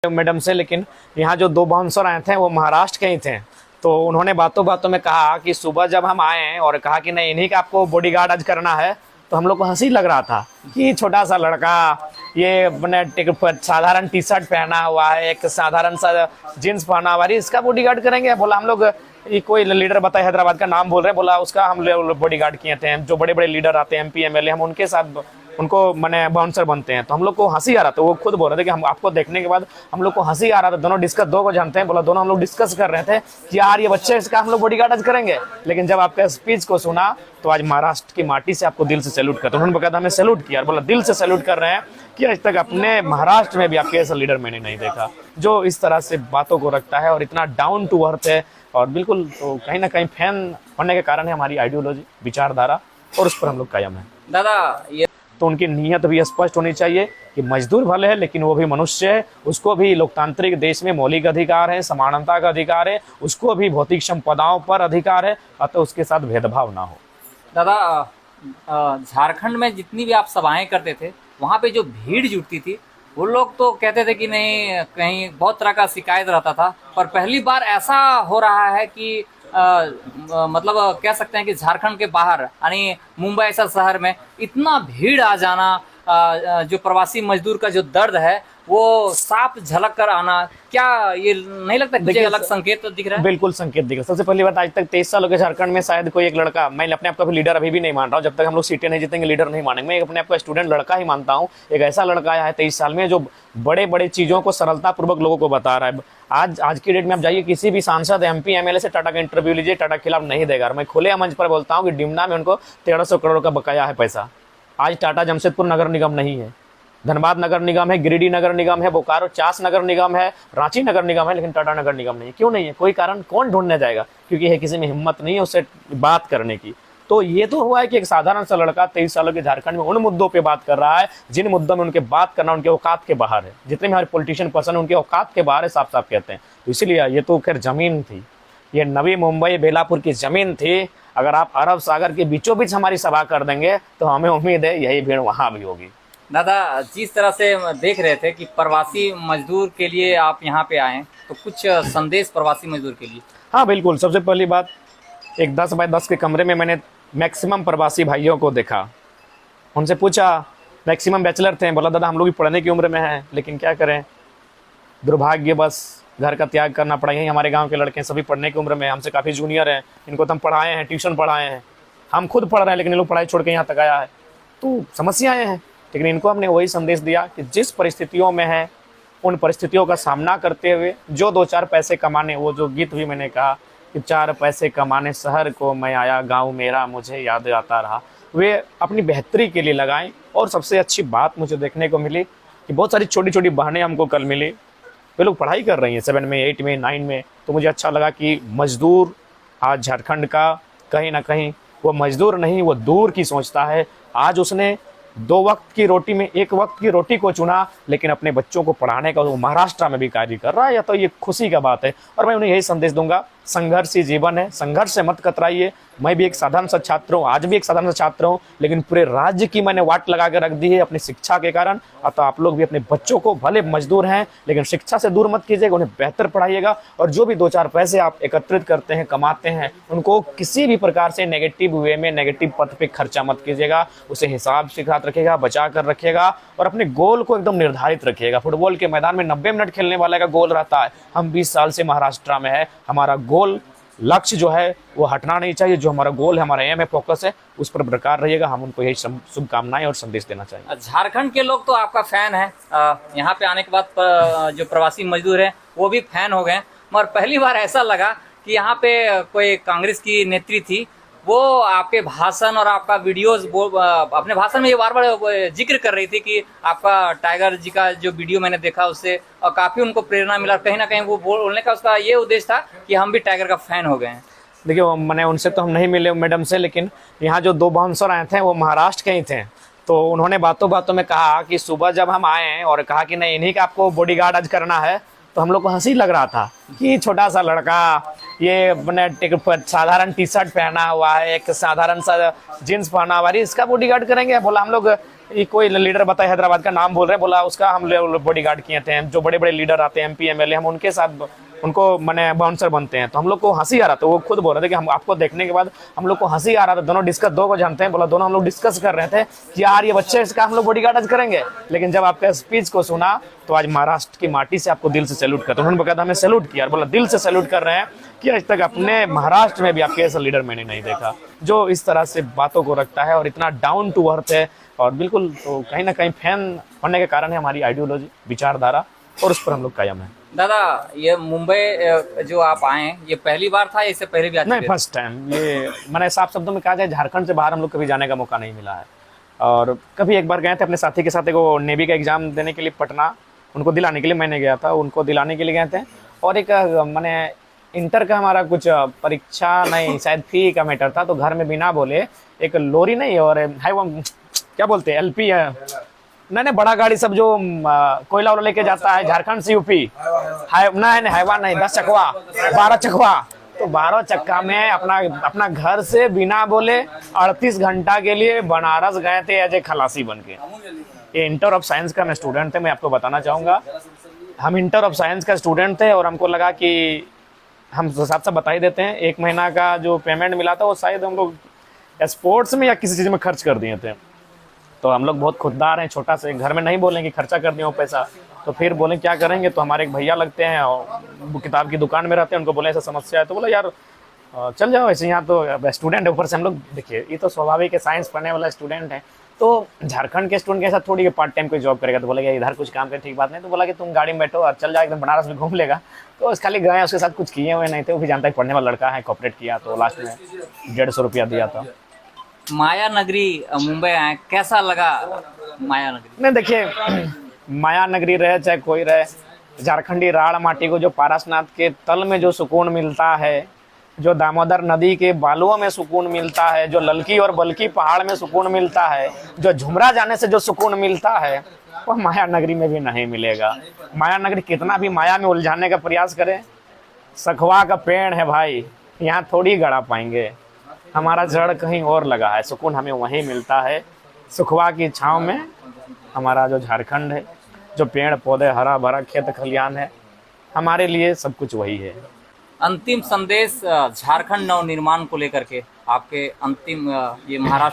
Madam से, लेकिन यहाँ जो दो बाउंसर आए थे वो महाराष्ट्र के ही थे। तो उन्होंने बातों बातों में कहा कि सुबह जब हम आए और कहा कि नहीं इन्हीं का आपको बॉडीगार्ड आज करना है, तो हम लोग को हंसी लग रहा था कि छोटा सा लड़का ये अपने साधारण टी शर्ट पहना हुआ है, एक साधारण सा जींस पहना हुआ है, इसका बॉडीगार्ड करेंगे। बोला हम लोग ये कोई लीडर बताए हैदराबाद का नाम बोल रहे हैं, बोला उसका हम लोग बॉडीगार्ड किए थे। जो बड़े बड़े लीडर आते हैं MP MLA, हम उनके साथ उनको मैंने बाउंसर बनते हैं। तो हम लोग को हंसी आ रहा था, वो खुद बोल रहे थे कि हम आपको देखने के बाद हम लोग को हंसी आ रहा था। दोनों डिस्कस, दो को जानते हैं, बोला दोनों हम लोग डिस्कस कर रहे थे कि यार ये बच्चे इसका हम लोग बॉडीगार्ड आज करेंगे। लेकिन जब आपका स्पीच को सुना तो आज महाराष्ट्र की माटी से आपको दिल से सैल्यूट करते। उन्होंने बकायदा हमें सैल्यूट किया, बोला दिल से सैल्यूट कर रहे हैं कि आज तक अपने महाराष्ट्र में भी आपके ऐसा लीडर मैंने नहीं देखा जो इस तरह से बातों को रखता है और इतना डाउन टू अर्थ है। और बिल्कुल तो कहीं ना कहीं फैन होने के कारण है हमारी आइडियोलॉजी, विचारधारा, और उस पर हम लोग कायम है। दादा ये तो उनकी नीयत भी स्पष्ट होनी चाहिए कि मजदूर भले है लेकिन वो भी मनुष्य है, उसको भी लोकतांत्रिक देश में मौलिक अधिकार है, समानता का अधिकार है, उसको भी भौतिक संपदाओं पर अधिकार है, अतः उसके साथ भेदभाव ना हो। दादा झारखंड में जितनी भी आप सभाएं करते थे वहाँ पे जो भीड़ जुटती थी वो लोग तो कहते थे कि नहीं कहीं बहुत तरह का शिकायत रहता था, पर पहली बार ऐसा हो रहा है कि मतलब कह सकते हैं कि झारखंड के बाहर यानी मुंबई ऐसा शहर में इतना भीड़ आ जाना, जो प्रवासी मजदूर का जो दर्द है वो साफ झलक कर आना, क्या ये नहीं लगता मुझे अलग संकेत तो दिख रहा है? बिल्कुल संकेत दिख रहा है। सबसे पहली बात, आज तक 23 साल हो गए झारखंड में, शायद कोई एक लड़का, मैं अपने आप को भी लीडर अभी भी नहीं मान रहा हूँ, जब तक हम लोग सीटें नहीं जीतेंगे लीडर नहीं मानेंगे। मैं अपने आप को स्टूडेंट लड़का ही मानता हूँ। एक ऐसा लड़का आया है 23 साल में जो बड़े बड़े चीजों को सरलता पूर्वक लोगों को बता रहा है। आज की डेट में आप जाइए किसी भी सांसद MP MLA से टाटा का इंटरव्यू लीजिए, टाटा के खिलाफ नहीं देगा। मैं खुले मंच पर बोलता हूँ कि डिमना में उनको 1300 करोड़ का बकाया है पैसा। आज टाटा जमशेदपुर नगर निगम नहीं है, धनबाद नगर निगम है, गिरिडीह नगर निगम है, बोकारो चास नगर निगम है, रांची नगर निगम है, लेकिन टाटा नगर निगम नहीं है। क्यों नहीं है? कोई कारण कौन ढूंढने जाएगा? क्योंकि है किसी में हिम्मत नहीं है उससे बात करने की। तो ये तो हुआ है कि एक साधारण सा लड़का 23 सालों के झारखंड में उन मुद्दों पे बात कर रहा है जिन मुद्दों में उनके बात करना उनके औकात के बाहर है। जितने भी हमारे पॉलिटिशियन पर्सन उनके औकात के बाहर है, साफ साफ कहते हैं। तो इसीलिए ये तो खैर जमीन थी, ये नवी मुंबई बेलापुर की जमीन थी। अगर आप अरब सागर के बीचों बीच हमारी सभा कर देंगे तो हमें उम्मीद है यही भीड़ वहां भी होगी। दादा जिस तरह से देख रहे थे कि प्रवासी मजदूर के लिए आप यहाँ पे आए, तो कुछ संदेश प्रवासी मजदूर के लिए? हाँ बिल्कुल। सबसे पहली बात, एक 10 बाय 10 के कमरे में मैंने मैक्सिमम प्रवासी भाइयों को देखा। उनसे पूछा, मैक्सिमम बैचलर थे। बोला दादा हम लोग भी पढ़ने की उम्र में हैं, लेकिन क्या करें, दुर्भाग्य बस घर का त्याग करना पड़ा। यही हमारे गांव के लड़के सभी पढ़ने की उम्र में, हमसे काफ़ी जूनियर हैं, इनको तो हम पढ़ाए हैं, ट्यूशन पढ़ाए हैं, हम खुद पढ़ रहे हैं, लेकिन ये लोग पढ़ाई छोड़ के यहाँ तक आया है। तो समस्याएँ हैं, लेकिन इनको हमने वही संदेश दिया कि जिस परिस्थितियों में है उन परिस्थितियों का सामना करते हुए जो 2-4 पैसे कमाने, वो जो गीत भी मैंने कहा कि 4 पैसे कमाने शहर को मैं आया, गांव मेरा मुझे याद आता रहा, वे अपनी बेहतरी के लिए लगाएं। और सबसे अच्छी बात मुझे देखने को मिली कि बहुत सारी छोटी छोटी बहनें हमको कल मिली, वे लोग पढ़ाई कर रही हैं 7 में, 8 में, 9 में। तो मुझे अच्छा लगा कि मजदूर आज झारखंड का कहीं ना कहीं वो मजदूर नहीं, वो दूर की सोचता है। आज उसने 2 वक्त की रोटी में 1 वक्त की रोटी को चुना, लेकिन अपने बच्चों को पढ़ाने का वो महाराष्ट्र में भी कार्य कर रहा है। या तो ये खुशी का बात है। और मैं उन्हें यही संदेश दूंगा, संघर्ष ही जीवन है, संघर्ष से मत कतराइए। मैं भी एक साधारण सा छात्र हूँ, आज भी एक साधारण सा छात्र हूँ, लेकिन पूरे राज्य की मैंने वाट लगा के रख दी है अपनी शिक्षा के कारण। अतः आप लोग भी अपने बच्चों को, भले मजदूर हैं लेकिन शिक्षा से दूर मत कीजिएगा, उन्हें बेहतर पढ़ाइएगा। और जो भी 2-4 पैसे आप एकत्रित करते हैं, कमाते हैं, उनको किसी भी प्रकार से नेगेटिव वे में, नेगेटिव पथ पे खर्चा मत कीजिएगा। उसे हिसाब से साथ रखिएगा, बचा कर रखिएगा और अपने गोल को एकदम निर्धारित रखिएगा। फुटबॉल के मैदान में 90 मिनट खेलने वाले का गोल रहता है। हम 20 साल से महाराष्ट्र में है, हमारा गोल, लक्ष्य जो है वो हटना नहीं चाहिए। जो हमारा गोल है, हमारा एम है, फोकस है, उस पर प्रकार रहिएगा। हम उनको यही शुभकामनाएं और संदेश देना चाहिए। झारखंड के लोग तो आपका फैन है, यहाँ पे आने के बाद जो प्रवासी मजदूर हैं वो भी फैन हो गए। मगर पहली बार ऐसा लगा कि यहाँ पे कोई कांग्रेस की नेत्री थी, वो आपके भाषण और आपका वीडियोस, अपने भाषण में ये बार बार जिक्र कर रही थी कि आपका टाइगर जी का जो वीडियो मैंने देखा उससे और काफी उनको प्रेरणा मिला। कहीं ना कहीं वो बोलने का उसका ये उद्देश्य था कि हम भी टाइगर का फैन हो गए हैं। देखिए मैंने उनसे तो हम नहीं मिले मैडम से, लेकिन यहाँ जो 2 बाउंसर आए थे वो महाराष्ट्र के ही थे। तो उन्होंने बातों बातों में कहा कि सुबह जब हम आए और कहा कि नहीं इन्हीं का आपको बॉडीगार्ड आज करना है, तो हम लोग को हंसी लग रहा था कि छोटा सा लड़का ये अपने एक साधारण टी शर्ट पहना हुआ है, एक साधारण सा जींस पहना हुआ है, इसका बॉडीगार्ड करेंगे? बोला हम लोग, ये कोई लीडर बताए हैदराबाद का नाम बोल रहे हैं, बोला उसका हम लोग बॉडीगार्ड किए थे। जो बड़े बड़े लीडर आते हैं, एमपी एमएलए, हम उनके साथ उनको मैंने बाउंसर बनते हैं। तो हम लोग को हंसी आ रहा था, वो खुद बोल रहे थे कि हम आपको देखने के बाद हम लोग को हंसी आ रहा था। दोनों डिस्कस, दो को जानते हैं, बोला दोनों हम लोग डिस्कस कर रहे थे कि यार ये बच्चे, इसका हम लोग बॉडीगार्ड आज करेंगे। लेकिन जब आपका स्पीच को सुना तो आज महाराष्ट्र की माटी से आपको दिल से सैल्यूट करते हैं। उन्होंने बताया हमें सैल्यूट किया, बोला दिल से सैल्यूट कर रहे हैं कि आज तक अपने महाराष्ट्र में भी आपके ऐसा लीडर मैंने नहीं देखा जो इस तरह से बातों को रखता है और इतना डाउन टू अर्थ है। और बिल्कुल, तो कहीं ना कहीं फैन होने के कारण है हमारी आइडियोलॉजी, विचारधारा, और उस पर हम लोग कायम है। दादा, ये मुंबई जो आप आए, ये पहली बार था, इससे पहले भी आ चुके नहीं, थे? First time. ये मैंने साफ शब्दों में कहा जाए, झारखंड से बाहर हम लोग कभी जाने का मौका नहीं मिला है। और कभी एक बार गए थे अपने साथी के साथ, वो नेवी का एग्जाम देने के लिए पटना, उनको दिलाने के लिए मैंने गया था, उनको दिलाने के लिए गए थे। और एक मैंने इंटर का हमारा कुछ परीक्षा नहीं, शायद फी का मैटर था, तो घर में बिना बोले एक लोरी नहीं और है वो क्या बोलते हैं, एलपी है, नहीं बड़ा गाड़ी सब जो कोयला वाला लेके जाता है झारखंड से यूपी, हैवान नहीं, 10 चकवा, 12 चकवा। तो 12 चक्का में अपना घर से बिना बोले 38 घंटा के लिए बनारस गए थे एज ए खलासी बन के। ये इंटर ऑफ साइंस का मैं स्टूडेंट थे, मैं आपको बताना चाहूँगा। हम इंटर ऑफ साइंस का स्टूडेंट थे और हमको लगा कि हम साथ साथ बता ही देते हैं, 1 महीना का जो पेमेंट मिला था वो शायद हम लोग स्पोर्ट्स में या किसी चीज़ में खर्च कर दिए थे। तो हम लोग बहुत खुददार हैं, छोटा से घर में नहीं बोलेंगे खर्चा कर दिए वो पैसा, तो फिर बोले क्या करेंगे। तो हमारे एक भैया लगते हैं और वो किताब की दुकान में रहते हैं, उनको बोले ऐसा समस्या है, तो बोला यार चल जाओ ऐसे, यहाँ तो स्टूडेंट है, ऊपर से हम लोग देखिए ये तो स्वाभाविक है, साइंस पढ़ने वाला स्टूडेंट है, तो झारखंड के स्टूडेंट के साथ थोड़ी पार्ट टाइम कोई जॉब करेगा। तो बोला इधर कुछ काम करे, ठीक बात नहीं। तो बोला कि तुम गाड़ी में बैठो और चल जाओ, एकदम बनारस में घूम लेगा। तो खाली गए, उसके साथ कुछ किए हुए नहीं थे, वो भी जानता है पढ़ने वाला लड़का है, कॉपरेट किया, तो लास्ट में 150 रुपया दिया था। माया नगरी मुंबई आए, कैसा लगा माया नगरी? नहीं देखिए, माया नगरी रहे चाहे कोई रहे, झारखंडी राड़ माटी को जो पारसनाथ के तल में जो सुकून मिलता है, जो दामोदर नदी के बालुओं में सुकून मिलता है, जो ललकी और बल्की पहाड़ में सुकून मिलता है, जो झुमरा जाने से जो सुकून मिलता है, वो माया नगरी में भी नहीं मिलेगा। माया नगरी कितना भी माया में उलझाने का प्रयास करें, सखवा का पेड़ है भाई, यहाँ थोड़ी गड़ा पाएंगे। हमारा जड़ कहीं और लगा है, सुकून हमें वहीं मिलता है, सुखवा की छाँव में। हमारा जो झारखंड है, जो पेड़ पौधे, हरा भरा खेत खलियान है, हमारे लिए सब कुछ वही है। अंतिम संदेश झारखंड नव निर्माण को लेकर के आपके अंतिम, ये महाराष्ट्र